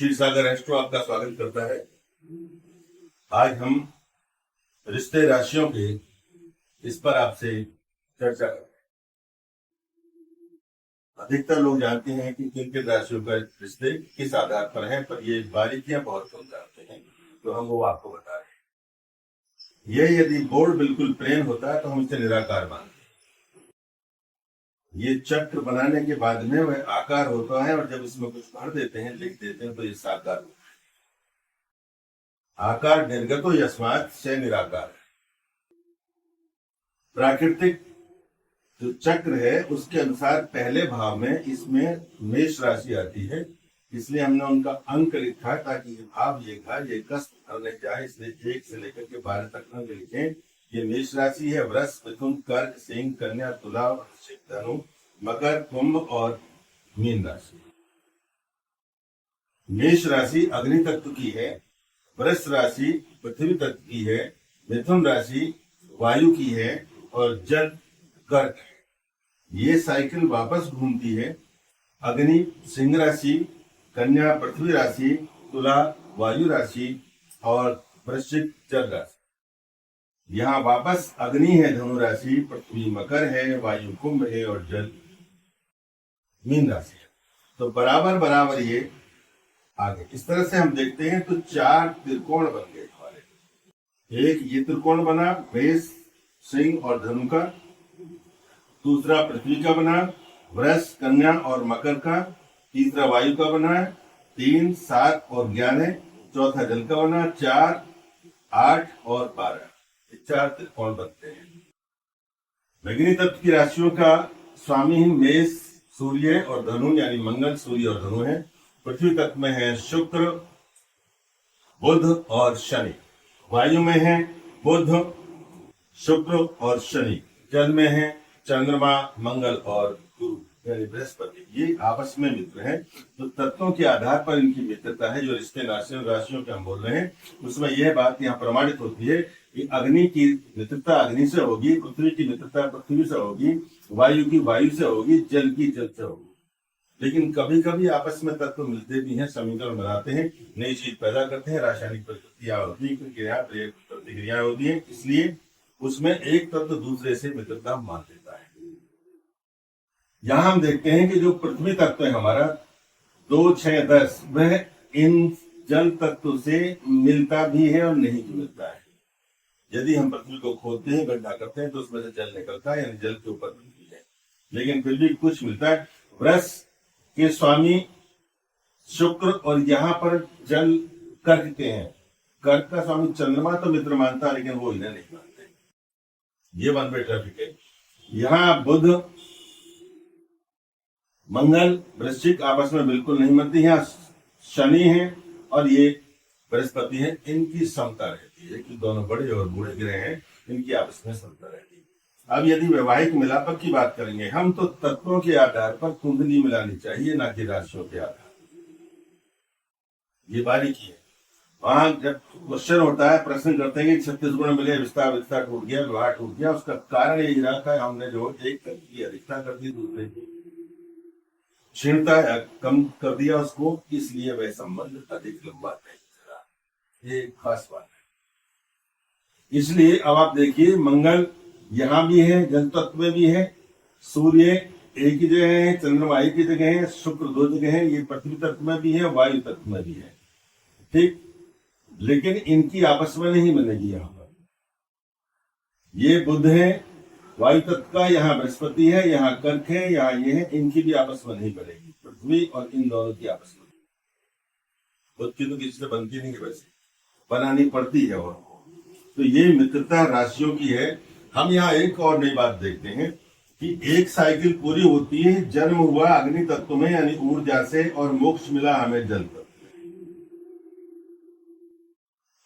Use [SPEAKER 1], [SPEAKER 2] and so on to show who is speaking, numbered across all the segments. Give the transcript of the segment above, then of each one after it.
[SPEAKER 1] क्षीर सागर astro आपका स्वागत करता है। आज हम रिश्ते राशियों के इस पर आपसे चर्चा करें। अधिकतर लोग जानते हैं कि किन किन राशियों का रिश्ते किस आधार पर है, पर ये बारीकियां बहुत कम जानते हैं, तो हम वो आपको बता रहे हैं। ये यदि बोर्ड बिल्कुल प्लेन होता है तो हम इसे निराकार मानते हैं। ये चक्र बनाने के बाद में वह आकार होता है और जब इसमें कुछ भर देते हैं, लिख देते हैं, तो ये साकार होता है। आकार निर्गतो यस्मात् से निराकार है। प्राकृतिक जो चक्र है उसके अनुसार पहले भाव में इसमें मेष राशि आती है, इसलिए हमने उनका अंक लिखा ताकि ये भाव ये कष्ट करने जाए, इसलिए 1 से लेकर के 12 तक अंक लिखे। ये मेष राशि है। वृष, मिथुन, कर्क, सिंह, कन्या, तुला, वृश्चिक, धनु, मकर, कुंभ और मीन राशि। मेष राशि अग्नि तत्व की है, वृष राशि पृथ्वी तत्व की है, मिथुन राशि वायु की है और जल कर्क है। ये साइकिल वापस घूमती है। अग्नि सिंह राशि, कन्या पृथ्वी राशि, तुला वायु राशि और वृश्चिक जल राशि। यहाँ वापस अग्नि है धनु राशि, पृथ्वी मकर है, वायु कुंभ है और जल मीन राशि है। तो बराबर बराबर ये आगे इस तरह से हम देखते हैं तो 4 त्रिकोण बन गए हमारे। एक ये त्रिकोण बना मेष, सिंह और धनु का। दूसरा पृथ्वी का बना वृष, कन्या और मकर का। तीसरा वायु का बना 3, 7 और 11। चौथा जल का बना 4, 8 और 12। 4 त्रिकोण बनते हैं। अग्नि तत्व की राशियों का स्वामी मेष, सूर्य और धनु, यानी मंगल, सूर्य और धनु है। पृथ्वी तत्व में है शुक्र, बुध और शनि। वायु में है बुध, शुक्र और शनि। जल में है चंद्रमा, मंगल और गुरु यानी बृहस्पति। ये आपस में मित्र हैं। तो तत्वों के आधार पर इनकी मित्रता है। जो रिश्ते राशियों के हम बोल रहे हैं उसमें यह बात यहाँ प्रमाणित होती है कि अग्नि की मित्रता अग्नि से होगी, पृथ्वी की मित्रता पृथ्वी से होगी, वायु की वायु से होगी, जल की जल से होगी। लेकिन कभी कभी आपस में तत्व मिलते भी हैं, समीकरण बनाते हैं, नई चीज पैदा करते हैं, रासायनिक प्रतिक्रिया होती है, प्रतिक्रियाएं होती है, इसलिए उसमें एक तत्व दूसरे से मित्रता मान लेता है। यहां हम देखते हैं कि जो पृथ्वी तत्व है हमारा 2, 6, 10, वह इन जल तत्व से मिलता भी है और नहीं भी मिलता है। यदि हम पृथ्वी को खोदते हैं, गड्ढा करते हैं, तो उसमें से जल निकलता है, यानी जल के ऊपर पृथ्वी है, लेकिन फिर भी कुछ मिलता है। वृष के स्वामी शुक्र और यहाँ पर जल कर्क के हैं। कर्क का स्वामी चंद्रमा तो मित्र मानता है, लेकिन वो इन्हें नहीं मानते। ये वन वे ट्रैफिक है। यहाँ बुध, मंगल, वृश्चिक आपस में बिल्कुल नहीं मिलती। यहाँ शनि है और ये बृहस्पति है, इनकी समता रहती है कि दोनों बड़े और बूढ़े ग्रह हैं, इनकी आपस में समता रहती है। अब यदि वैवाहिक मिलापक की बात करेंगे हम, तो तत्वों के आधार पर कुंडली मिलानी चाहिए, ना कि राशियों के आधार। ये बारीकी है। वहां जब क्वेश्चन होता है, प्रश्न करते हैं कि 36 गुण मिले, रिश्ता टूट गया, विवाह टूट गया, उसका कारण यही रहा था हमने जो एक तत्व की अधिकता कर दी, दूसरे की क्षीणता कम कर दिया उसको, इसलिए वह संबंध अधिक लंबा नहीं चला। ये खास बात है। इसलिए अब आप देखिए, मंगल यहाँ भी है, जल तत्व में भी है, सूर्य एक ही जगह है, चंद्रमा एक ही जगह है, शुक्र 2 जगह है, ये पृथ्वी तत्व में भी है, वायु तत्व में भी है, ठीक। लेकिन इनकी आपस में नहीं बनेगी। यहाँ पर ये बुध है वायु तत्व का, यहाँ बृहस्पति है, यहाँ कर्क है, यहाँ ये है, इनकी भी आपस में नहीं बनेगी। पृथ्वी और इन दोनों की आपस में बुध की तो किसी से बनती नहीं है, वैसे बनानी पड़ती है। और तो ये मित्रता राशियों की है। हम यहाँ एक और नई बात देखते हैं कि एक साइकिल पूरी होती है, जन्म हुआ अग्नि तत्व में यानी ऊर्जा से, और मोक्ष मिला हमें जल तत्व।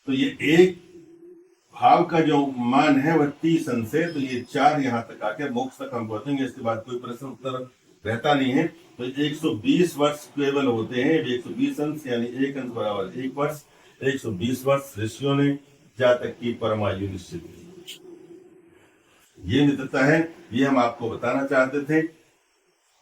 [SPEAKER 1] तो ये एक भाव का जो मान है वह 30 अंश है, तो ये 4 यहाँ तक आके मोक्ष तक हम पहुंचेंगे। इसके बाद कोई प्रश्न उत्तर रहता नहीं है। तो 120 वर्ष केवल होते हैं, 120 अंश यानी 1 अंश बराबर 1 वर्ष। 120 वर्ष ऋषियों ने जातक की परमायु निश्चित की। ये मित्रता है, ये हम आपको बताना चाहते थे।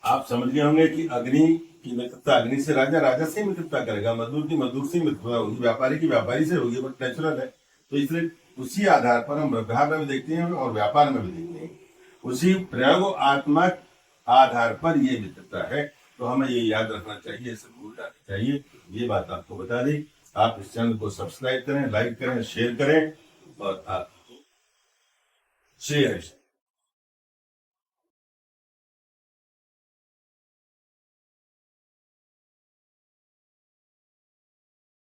[SPEAKER 1] आप समझ गए होंगे कि अग्नि की मित्रता अग्नि से राजा, राजा से ही मित्रता करेगा, मजदूर की मजदूर से ही मित्रता होगी, व्यापारी की व्यापारी से होगी, बट नेचुरल है। तो इसलिए उसी आधार पर हम व्यवहार में भी देखते हैं और व्यापार में भी देखते हैं, उसी प्रयोगात्मक आधार पर ये मित्रता है। तो हमें ये याद रखना चाहिए, इसे भूल जाना चाहिए। ये बात आपको बता दी। आप इस चैनल को सब्सक्राइब करें, लाइक करें, शेयर करें और आप शेयर